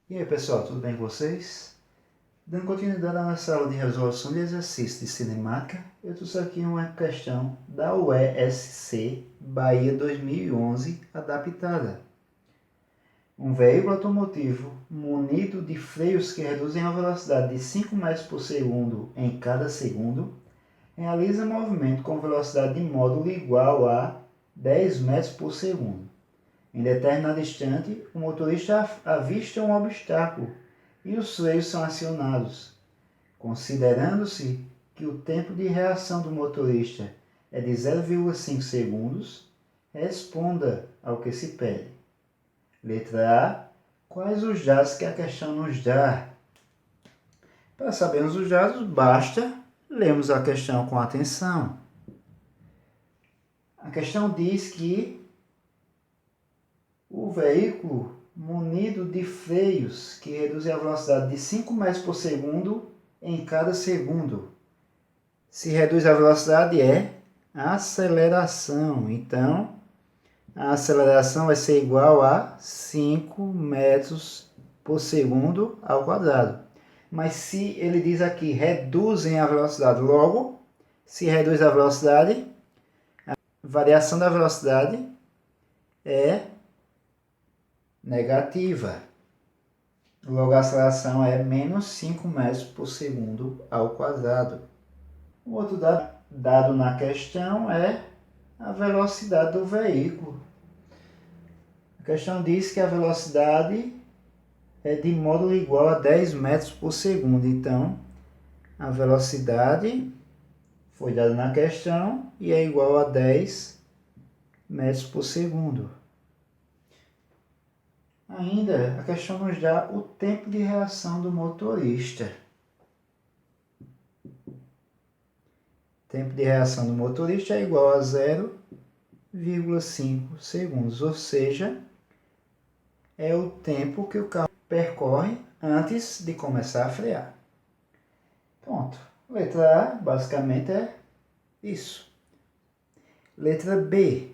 E aí pessoal, tudo bem com vocês? Dando continuidade à nossa aula de resolução de exercícios de cinemática, eu trouxe aqui uma questão da UESC Bahia 2011 adaptada. Um veículo automotivo munido de freios que reduzem a velocidade de 5 metros por segundo em cada segundo realiza movimento com velocidade de módulo igual a 10 metros por segundo. Em determinado instante, o motorista avista um obstáculo e os freios são acionados. Considerando-se que o tempo de reação do motorista é de 0,5 segundos, responda ao que se pede. Letra A. Quais os dados que a questão nos dá? Para sabermos os dados, basta lermos a questão com atenção. A questão diz que o veículo munido de freios que reduzem a velocidade de 5 metros por segundo em cada segundo. Se reduz a velocidade é a aceleração. Então, a aceleração vai ser igual a 5 metros por segundo ao quadrado. Mas se ele diz aqui, reduzem a velocidade, logo, se reduz a velocidade, a variação da velocidade é negativa. Logo, a aceleração é menos 5 metros por segundo ao quadrado. O outro dado na questão é a velocidade do veículo. A questão diz que a velocidade é de módulo igual a 10 metros por segundo. Então, a velocidade foi dada na questão e é igual a 10 metros por segundo. Ainda, a questão nos dá o tempo de reação do motorista. O tempo de reação do motorista é igual a 0,5 segundos, ou seja, é o tempo que o carro percorre antes de começar a frear. Pronto. Letra A, basicamente, é isso. Letra B.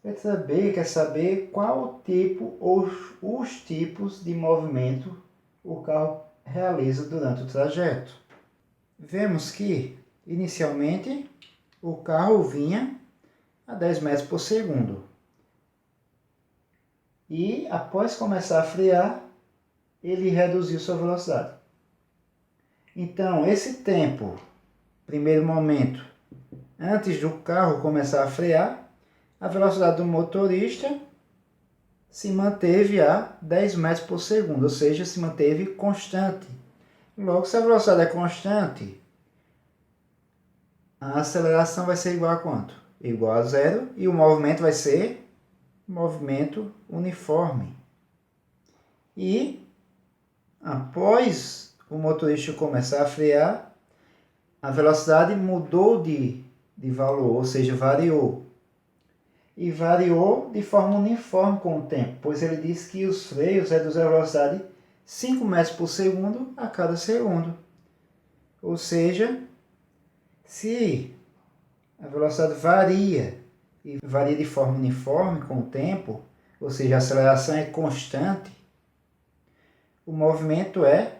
Letra B quer saber qual tipo ou os tipos de movimento o carro realiza durante o trajeto. Vemos que, inicialmente, o carro vinha a 10 metros por segundo. E, após começar a frear, ele reduziu sua velocidade. Então, esse tempo, primeiro momento, antes do carro começar a frear, a velocidade do motorista se manteve a 10 metros por segundo, ou seja, se manteve constante. Logo, se a velocidade é constante, a aceleração vai ser igual a quanto? Igual a zero, e o movimento vai ser movimento uniforme. E, após o motorista começar a frear, a velocidade mudou de valor, ou seja, variou. E variou de forma uniforme com o tempo, pois ele diz que os freios reduzem a velocidade 5 metros por segundo a cada segundo. Ou seja, se a velocidade varia e varia de forma uniforme com o tempo, ou seja, a aceleração é constante, o movimento é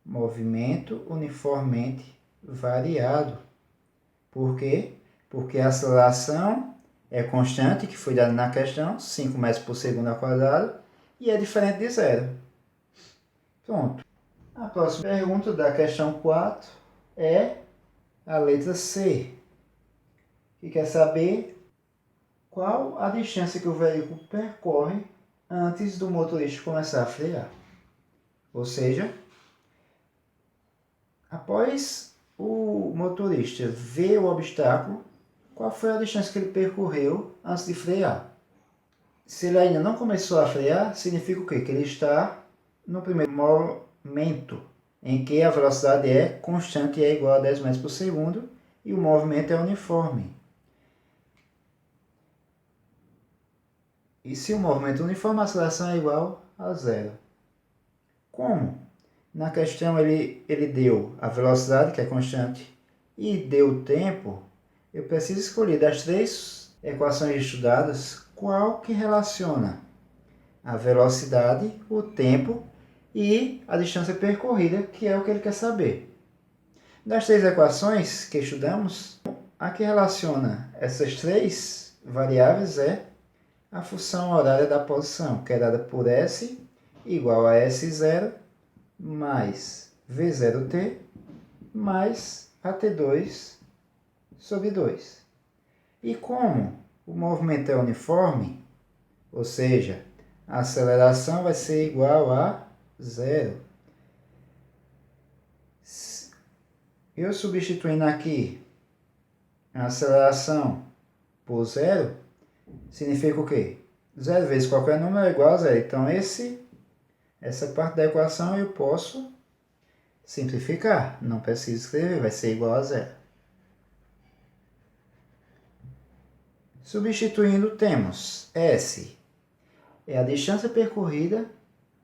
movimento uniformemente variado. Por quê? Porque a aceleração é constante, que foi dado na questão, 5 metros por segundo ao quadrado, e é diferente de zero. Pronto. A próxima pergunta da questão 4 é a letra C, que quer saber qual a distância que o veículo percorre antes do motorista começar a frear. Ou seja, após o motorista ver o obstáculo, qual foi a distância que ele percorreu antes de frear? Se ele ainda não começou a frear, significa o quê? Que ele está no primeiro momento, em que a velocidade é constante e é igual a 10 metros por segundo, e o movimento é uniforme. E se o movimento é uniforme, a aceleração é igual a zero. Como? Na questão ele deu a velocidade, que é constante, e deu o tempo. Eu preciso escolher das três equações estudadas qual que relaciona a velocidade, o tempo e a distância percorrida, que é o que ele quer saber. Das três equações que estudamos, a que relaciona essas três variáveis é a função horária da posição, que é dada por S igual a S0 mais V0t mais AT2 sobre 2. E como o movimento é uniforme, ou seja, a aceleração vai ser igual a zero. Eu substituindo aqui a aceleração por zero, significa o quê? Zero vezes qualquer número é igual a zero. Então, essa parte da equação eu posso simplificar. Não preciso escrever, vai ser igual a zero. Substituindo, temos S é a distância percorrida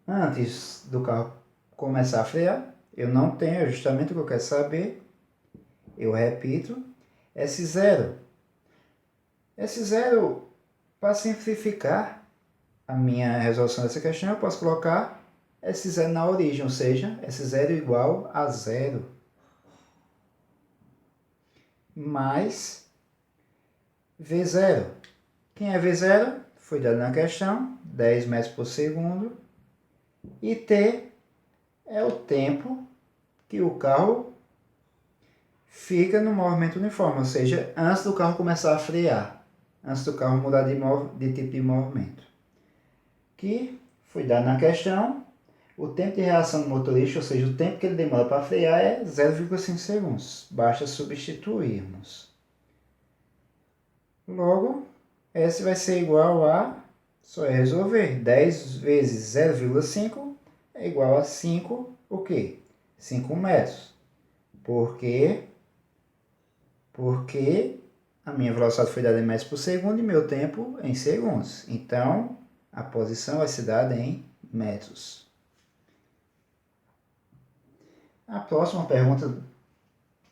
antes do carro começar a frear. Eu não tenho, justamente o que eu quero saber. Eu repito. S0. S0, para simplificar a minha resolução dessa questão, eu posso colocar S0 na origem, ou seja, S0 igual a zero. Mais V0. Quem é V0? Foi dado na questão, 10 metros por segundo. E T é o tempo que o carro fica no movimento uniforme, ou seja, antes do carro começar a frear, antes do carro mudar de tipo de movimento. Que foi dado na questão, o tempo de reação do motorista, ou seja, o tempo que ele demora para frear é 0,5 segundos. Basta substituirmos. Logo, S vai ser igual a, só é resolver, 10 vezes 0,5 é igual a 5, o quê? 5 metros. Por quê? Porque a minha velocidade foi dada em metros por segundo e meu tempo em segundos. Então, a posição vai ser dada em metros. A próxima pergunta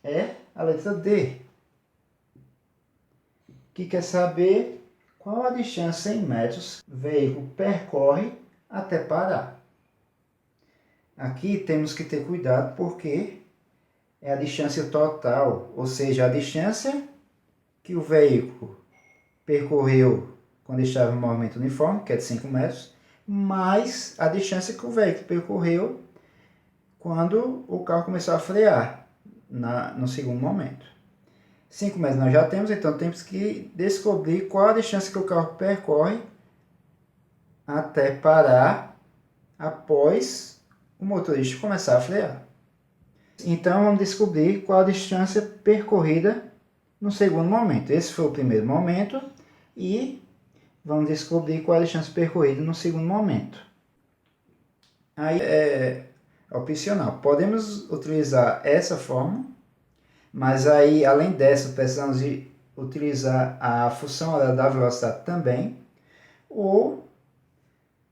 é a letra D, que quer saber qual a distância em metros que o veículo percorre até parar. Aqui temos que ter cuidado porque é a distância total, ou seja, a distância que o veículo percorreu quando estava em movimento uniforme, que é de 5 metros, mais a distância que o veículo percorreu quando o carro começou a frear no segundo momento. 5 metros nós já temos, então temos que descobrir qual a distância que o carro percorre até parar após o motorista começar a frear. Então vamos descobrir qual a distância percorrida no segundo momento. Esse foi o primeiro momento e vamos descobrir qual a distância percorrida no segundo momento. Aí é opcional. Podemos utilizar essa forma, mas aí além dessa precisamos de utilizar a função horária da velocidade também, ou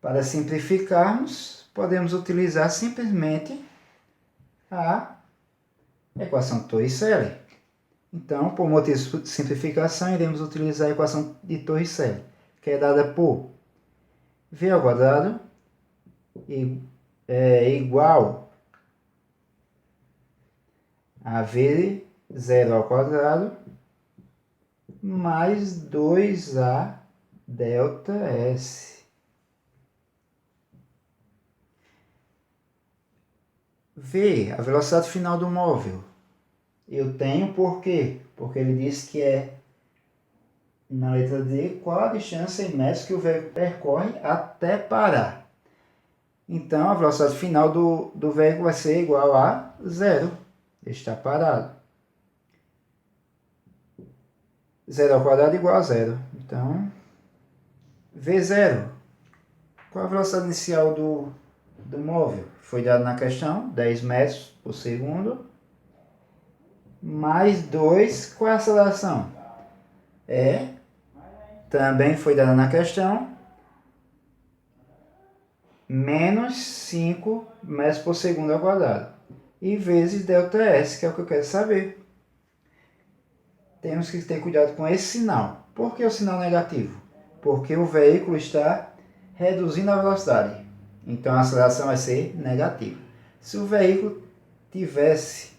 para simplificarmos, podemos utilizar simplesmente a equação de Torricelli. Então, por motivo de simplificação, iremos utilizar a equação de Torricelli, que é dada por v ao quadrado igual a v0 ao quadrado mais 2a delta S. V, a velocidade final do móvel. Eu tenho por quê? Porque ele diz que é, na letra D, qual a distância em metros que o veículo percorre até parar. Então, a velocidade final do veículo vai ser igual a zero. Ele está parado. 0 ao quadrado igual a zero. Então, V0. Qual a velocidade inicial do móvel? Foi dado na questão, 10 metros por segundo. Mais 2, qual é a aceleração? Também foi dada na questão, menos 5 metros por segundo ao quadrado. E vezes ΔS, que é o que eu quero saber. Temos que ter cuidado com esse sinal. Por que o sinal negativo? Porque o veículo está reduzindo a velocidade. Então a aceleração vai ser negativa. Se o veículo tivesse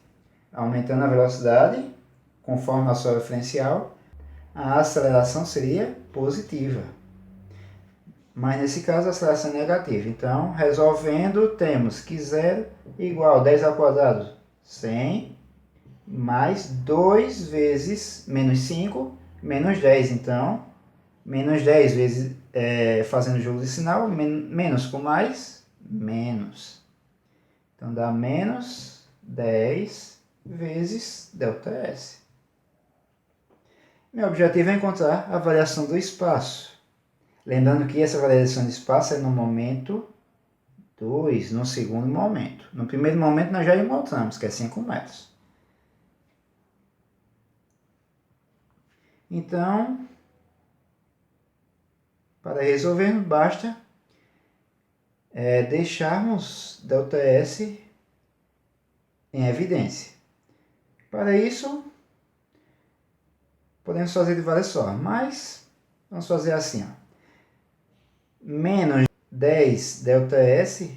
aumentando a velocidade, conforme a sua referencial, a aceleração seria positiva. Mas nesse caso a aceleração é negativa. Então, resolvendo, temos que 0 igual a 10 ao quadrado, 100, mais 2 vezes menos 5, menos 10. Então, menos 10 vezes, fazendo jogo de sinal, menos com mais, menos. Então, dá menos 10 vezes ΔS. Meu objetivo é encontrar a variação do espaço. Lembrando que essa variação de espaço é no momento 2, no segundo momento. No primeiro momento nós já encontramos, que é 5 metros. Então, para resolver, basta deixarmos ΔS em evidência. Para isso, podemos fazer de várias formas, mas vamos fazer assim, ó. Menos 10 ΔS,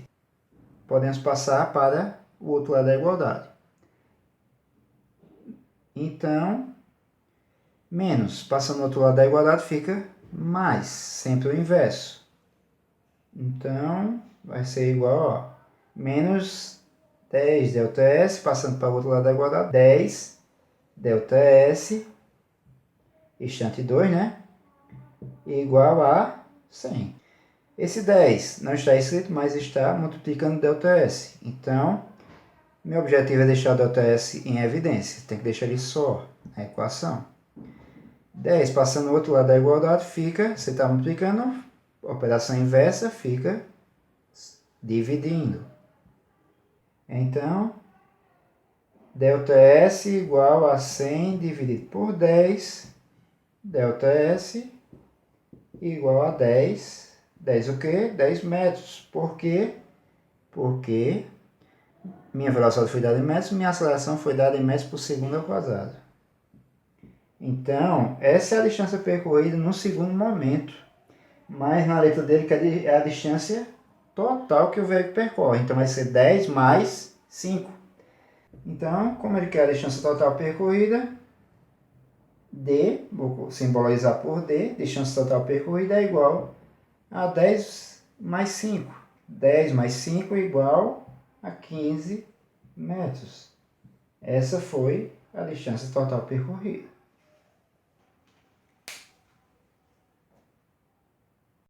podemos passar para o outro lado da igualdade. Então, menos, passando do outro lado da igualdade, fica mais, sempre o inverso. Então, vai ser igual a menos 10 ΔS, passando para o outro lado da igualdade, 10 ΔS, instante 2, né? Igual a 100. Esse 10 não está escrito, mas está multiplicando ΔS. Então, meu objetivo é deixar o ΔS em evidência. Tem que deixar ele só na equação. 10 passando do outro lado da igualdade fica, você está multiplicando, operação inversa fica dividindo. Então, ΔS igual a 100 dividido por 10, ΔS igual a 10. 10 o quê? 10 metros. Por quê? Porque minha velocidade foi dada em metros, minha aceleração foi dada em metros por segundo ao quadrado. Então, essa é a distância percorrida no segundo momento. Mas na letra dele que é a distância total que o veículo percorre. Então vai ser 10 mais 5. Então, como ele quer a distância total percorrida, D, vou simbolizar por D, distância total percorrida é igual a 10 mais 5. 10 mais 5 é igual a 15 metros. Essa foi a distância total percorrida.